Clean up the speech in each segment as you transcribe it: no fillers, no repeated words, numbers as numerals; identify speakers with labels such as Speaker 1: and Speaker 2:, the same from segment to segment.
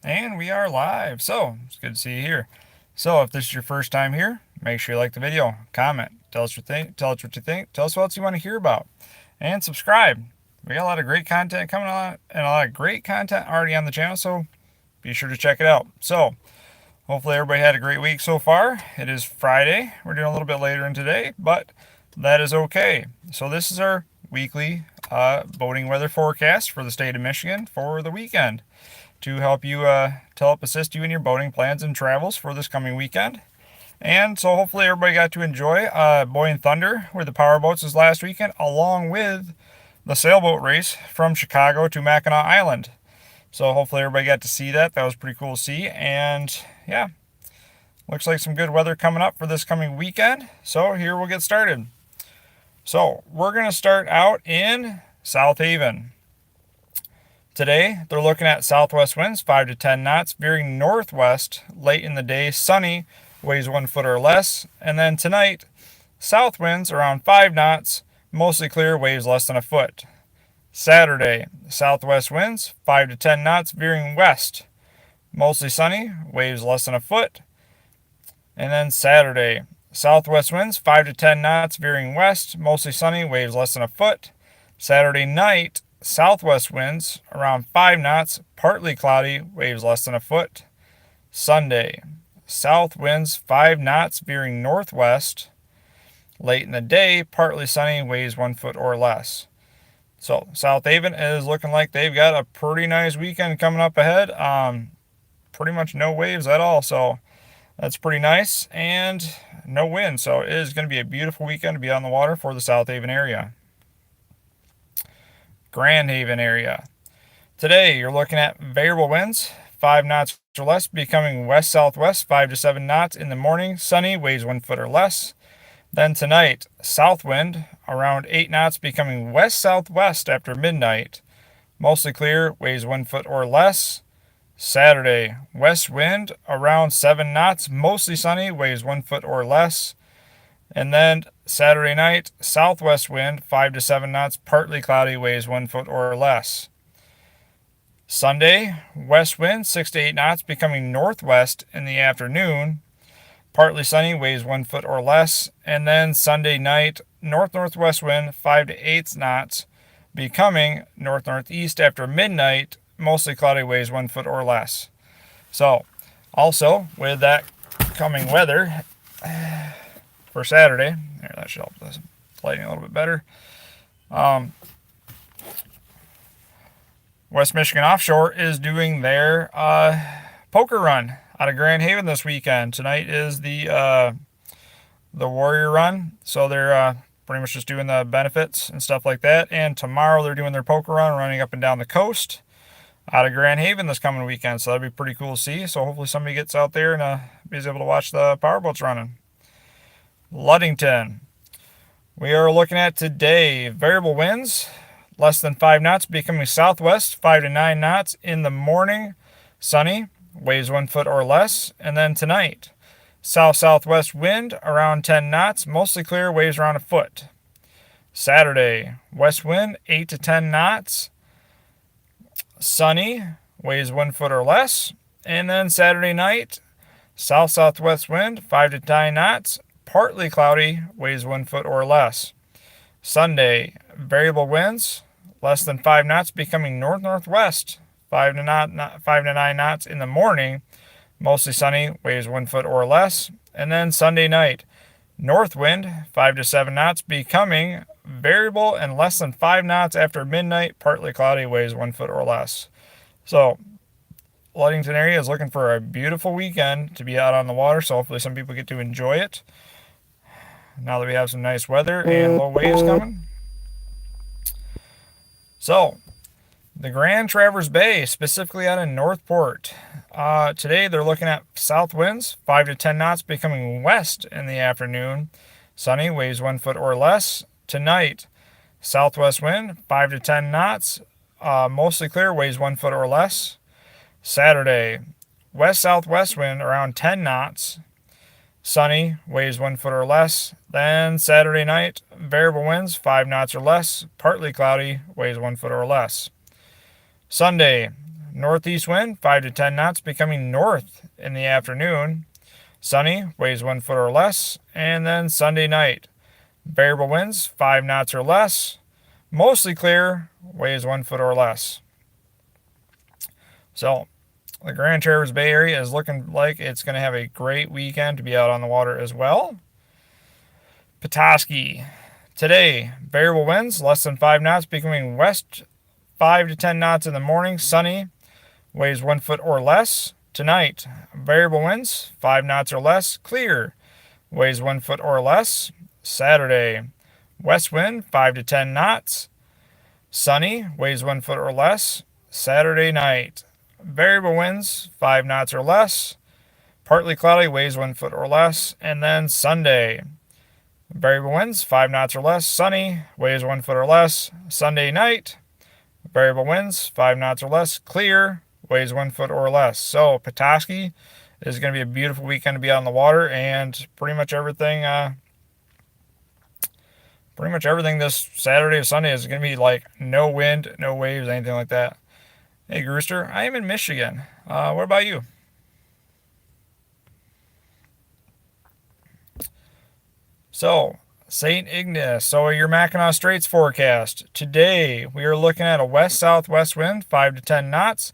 Speaker 1: And we are live, so it's good to see you here. So if this is your first time here, make sure you like the video, comment, tell us what you think, tell us what else you want to hear about, and subscribe. We got a lot of great content coming on, and a lot of great content already on the channel, so be sure to check it out. So hopefully everybody had a great week so far. It is Friday. We're doing a little bit later in today, but that is okay. So this is our weekly boating weather forecast for the state of Michigan for the weekend, to help assist you in your boating plans and travels for this coming weekend. And so hopefully everybody got to enjoy Boy and Thunder with the power boats this last weekend, along with the sailboat race from Chicago to Mackinac Island. So hopefully everybody got to see that. That was pretty cool to see. And yeah, looks like some good weather coming up for this coming weekend. So here we'll get started. So we're going to start out in South Haven. Today, they're looking at southwest winds 5 to 10 knots, veering northwest late in the day, sunny, waves 1 foot or less. And then tonight, south winds around 5 knots, mostly clear, waves less than a foot. Saturday, southwest winds 5 to 10 knots, veering west, mostly sunny, waves less than a foot. And then Saturday, southwest winds 5 to 10 knots, veering west, mostly sunny, waves less than a foot. Saturday night, southwest winds around 5 knots, partly cloudy, waves less than a foot. Sunday, south winds 5 knots, veering northwest. Late in the day, partly sunny, waves 1 foot or less. So South Haven is looking like they've got a pretty nice weekend coming up ahead. Pretty much no waves at all, so that's pretty nice, and no wind. So it is going to be a beautiful weekend to be on the water for the South Haven area. Grand Haven area. Today, you're looking at variable winds, 5 knots or less, becoming west-southwest, 5 to 7 knots in the morning, sunny, waves 1 foot or less. Then tonight, south wind, around 8 knots, becoming west-southwest after midnight, mostly clear, waves 1 foot or less. Saturday, west wind, around 7 knots, mostly sunny, waves 1 foot or less. And then Saturday night, southwest wind, 5 to 7 knots, partly cloudy, waves 1 foot or less. Sunday, west wind, 6 to 8 knots, becoming northwest in the afternoon, partly sunny, waves 1 foot or less. And then Sunday night, north-northwest wind, 5 to 8 knots, becoming north-northeast after midnight, mostly cloudy, waves 1 foot or less. So, also, with that coming weather for Saturday, there, that should help this lighting a little bit better. West Michigan Offshore is doing their poker run out of Grand Haven this weekend. Tonight is the Warrior Run, so they're pretty much just doing the benefits and stuff like that. And tomorrow they're doing their poker run, running up and down the coast out of Grand Haven this coming weekend. So that'd be pretty cool to see. So hopefully somebody gets out there and is able to watch the powerboats running. Ludington. We are looking at today variable winds, less than 5 knots, becoming southwest, 5 to 9 knots in the morning, sunny, waves 1 foot or less. And then tonight, south-southwest wind around 10 knots, mostly clear, waves around a foot. Saturday, west wind 8 to 10 knots, sunny, waves 1 foot or less. And then Saturday night, south-southwest wind 5 to 9 knots, partly cloudy, waves 1 foot or less. Sunday, variable winds, less than 5 knots, becoming north-northwest, 5 to 9 knots in the morning, mostly sunny, waves 1 foot or less. And then Sunday night, north wind, 5 to 7 knots, becoming variable and less than 5 knots after midnight, partly cloudy, waves 1 foot or less. So, Ludington area is looking for a beautiful weekend to be out on the water, so hopefully some people get to enjoy it now that we have some nice weather and low waves coming. So, the Grand Traverse Bay, specifically out in Northport. Today they're looking at south winds, 5 to 10 knots, becoming west in the afternoon. Sunny, waves 1 foot or less. Tonight, southwest wind, 5 to 10 knots, mostly clear, waves 1 foot or less. Saturday, west-southwest wind around 10 knots, sunny, waves 1 foot or less. Then Saturday night, variable winds, 5 knots or less, partly cloudy, waves 1 foot or less. Sunday, northeast wind 5 to 10 knots, becoming north in the afternoon. Sunny, waves 1 foot or less. And then Sunday night, variable winds 5 knots or less. Mostly clear, waves 1 foot or less. So the Grand Traverse Bay area is looking like it's going to have a great weekend to be out on the water as well. Petoskey. Today, variable winds less than 5 knots, becoming west 5 to 10 knots in the morning. Sunny, waves 1 foot or less. Tonight, variable winds 5 knots or less. Clear, waves 1 foot or less. Saturday, west wind 5 to 10 knots. Sunny, waves 1 foot or less. Saturday night, variable winds 5 knots or less. Partly cloudy, waves 1 foot or less. And then Sunday, variable winds 5 knots or less. Sunny, waves 1 foot or less. Sunday night, variable winds 5 knots or less. Clear, waves 1 foot or less. So Petoskey is going to be a beautiful weekend to be out on the water, and pretty much everything this Saturday or Sunday is going to be like no wind, no waves, anything like that. Hey, Rooster, I am in Michigan. What about you? So, St. Ignace. So, your Mackinac Straits forecast. Today, we are looking at a west-southwest wind, 5 to 10 knots.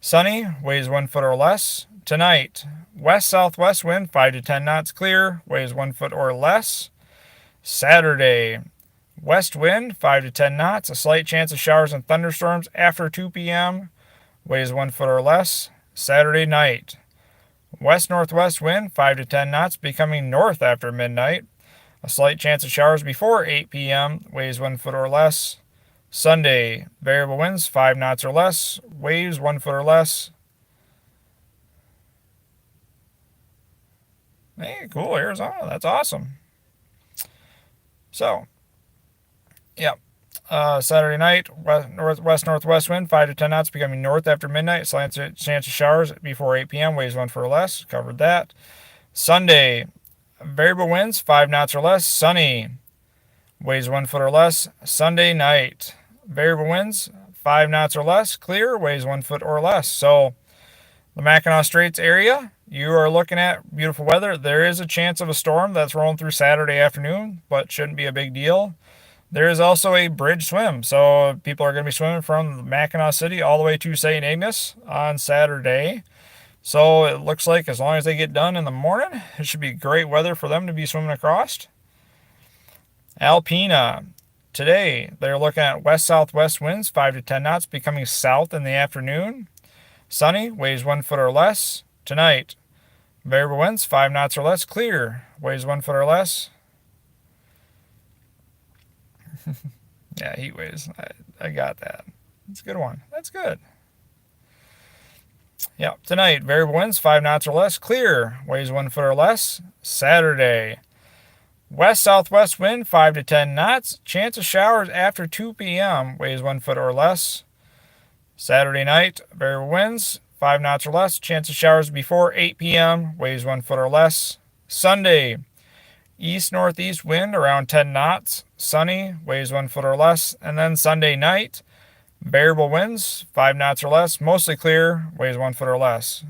Speaker 1: Sunny, waves 1 foot or less. Tonight, west-southwest wind, 5 to 10 knots. Clear, waves 1 foot or less. Saturday, west wind 5 to 10 knots, a slight chance of showers and thunderstorms after 2 p.m., waves 1 foot or less. Saturday night, west-northwest wind 5 to 10 knots, becoming north after midnight, a slight chance of showers before 8 p.m., waves 1 foot or less. Sunday, variable winds 5 knots or less, waves 1 foot or less. Hey, cool, Arizona, that's awesome. So, yep. Saturday night, west-northwest wind, 5 to 10 knots, becoming north after midnight. Slight chance of showers before 8 p.m., waves 1 foot or less. Covered that. Sunday, variable winds, 5 knots or less. Sunny, waves 1 foot or less. Sunday night, variable winds, 5 knots or less. Clear, waves 1 foot or less. So, the Mackinac Straits area, you are looking at beautiful weather. There is a chance of a storm that's rolling through Saturday afternoon, but shouldn't be a big deal. There is also a bridge swim, so people are going to be swimming from Mackinac City all the way to St. Ignace on Saturday. So it looks like as long as they get done in the morning, it should be great weather for them to be swimming across. Alpena. Today, they're looking at west-southwest winds, 5 to 10 knots, becoming south in the afternoon. Sunny, waves 1 foot or less. Tonight, variable winds 5 knots or less. Clear, waves 1 foot or less. Yeah, heat waves. I got that. That's a good one. That's good. Yeah, tonight, variable winds 5 knots or less. Clear, waves 1 foot or less. Saturday, west-southwest wind 5 to 10 knots. Chance of showers after 2 p.m. Waves 1 foot or less. Saturday night, variable winds 5 knots or less. Chance of showers before 8 p.m. Waves 1 foot or less. Sunday, east-northeast wind around 10 knots. Sunny, waves 1 foot or less. And then Sunday night, variable winds 5 knots or less. Mostly clear, waves 1 foot or less.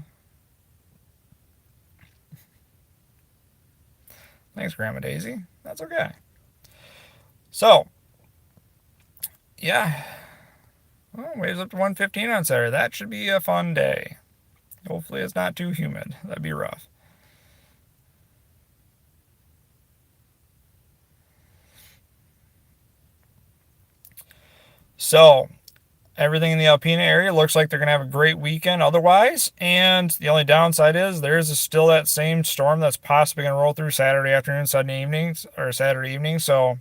Speaker 1: Thanks, Grandma Daisy. That's okay. So, yeah. Well, waves up to 115 on Saturday. That should be a fun day. Hopefully it's not too humid. That'd be rough. So, everything in the Alpena area looks like they're going to have a great weekend otherwise. And the only downside is there is still that same storm that's possibly going to roll through Saturday afternoon, Saturday evening. So,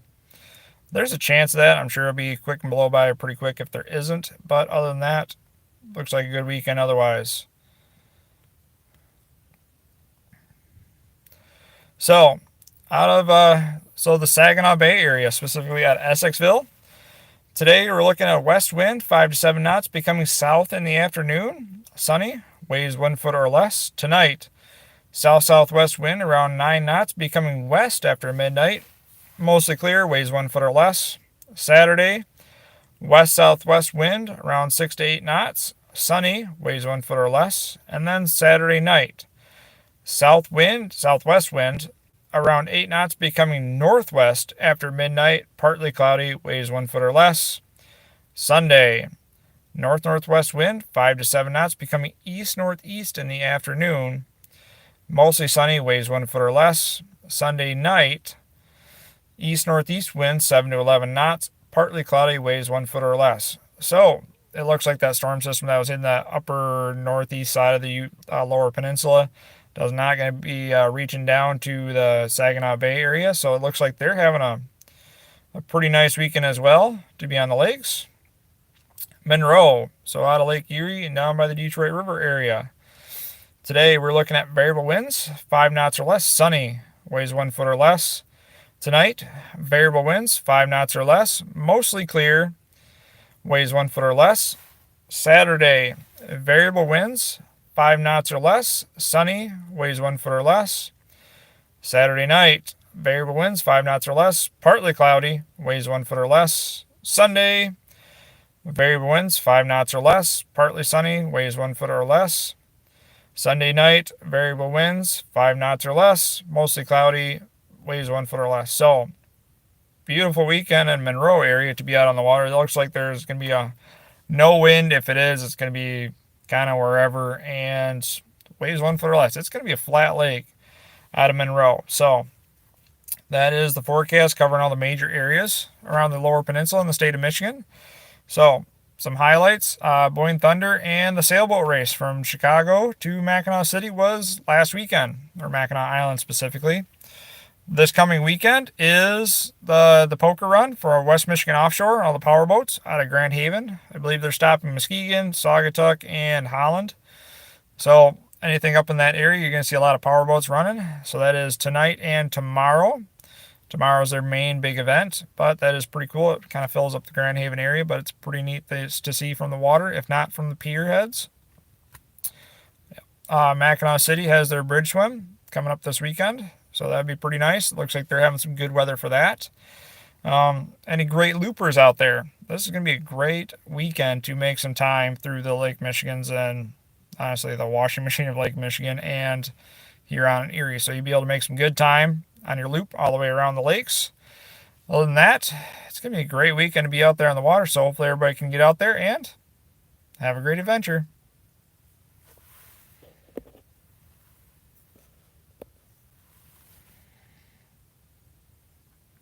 Speaker 1: there's a chance of that. I'm sure it'll be quick and blow by pretty quick if there isn't. But other than that, looks like a good weekend otherwise. So, the Saginaw Bay area, specifically at Essexville. Today, we're looking at a west wind, 5 to 7 knots, becoming south in the afternoon. Sunny, waves 1 foot or less. Tonight, south-southwest wind around 9 knots, becoming west after midnight. Mostly clear, waves 1 foot or less. Saturday, west-southwest wind around 6 to 8 knots. sunny, waves 1 foot or less. And then Saturday night, southwest wind, around 8 knots, becoming northwest after midnight, partly cloudy, waves 1 foot or less. Sunday, north-northwest wind, 5 to 7 knots, becoming east-northeast in the afternoon, mostly sunny, waves 1 foot or less. Sunday night, east-northeast wind, 7 to 11 knots, partly cloudy, waves 1 foot or less. So it looks like that storm system that was in the upper northeast side of the lower peninsula does not going to be reaching down to the Saginaw Bay area. So it looks like they're having a pretty nice weekend as well to be on the lakes. Monroe, so out of Lake Erie and down by the Detroit River area. Today we're looking at variable winds, 5 knots or less, sunny, waves 1 foot or less. Tonight, variable winds, 5 knots or less, mostly clear, waves 1 foot or less. Saturday, variable winds, 5 knots or less, sunny, waves 1 foot or less. Saturday night, variable winds, 5 knots or less, partly cloudy, waves 1 foot or less. Sunday, variable winds, 5 knots or less, partly sunny, waves 1 foot or less. Sunday night, variable winds, 5 knots or less, mostly cloudy, waves 1 foot or less. So, beautiful weekend in Monroe area to be out on the water. It looks like there's going to be no wind. If it is, it's going to be kind of wherever, and waves 1 foot or less. It's going to be a flat lake out of Monroe. So, that is the forecast covering all the major areas around the lower peninsula in the state of Michigan. So, some highlights, Boyne Thunder and the sailboat race from Chicago to Mackinac City was last weekend, or Mackinac Island specifically. This coming weekend is the poker run for West Michigan Offshore, all the power boats out of Grand Haven. I believe they're stopping Muskegon, Saugatuck, and Holland. So anything up in that area, you're going to see a lot of power boats running. So that is tonight and tomorrow. Tomorrow's their main big event, but that is pretty cool. It kind of fills up the Grand Haven area, but it's pretty neat to see from the water, if not from the pier heads. Mackinac City has their bridge swim coming up this weekend, so that'd be pretty nice. It looks like they're having some good weather for that. Any great loopers out there? This is going to be a great weekend to make some time through the Lake Michigans and honestly the washing machine of Lake Michigan and Huron and Erie. So you'll be able to make some good time on your loop all the way around the lakes. Other than that, it's going to be a great weekend to be out there on the water, so hopefully everybody can get out there and have a great adventure.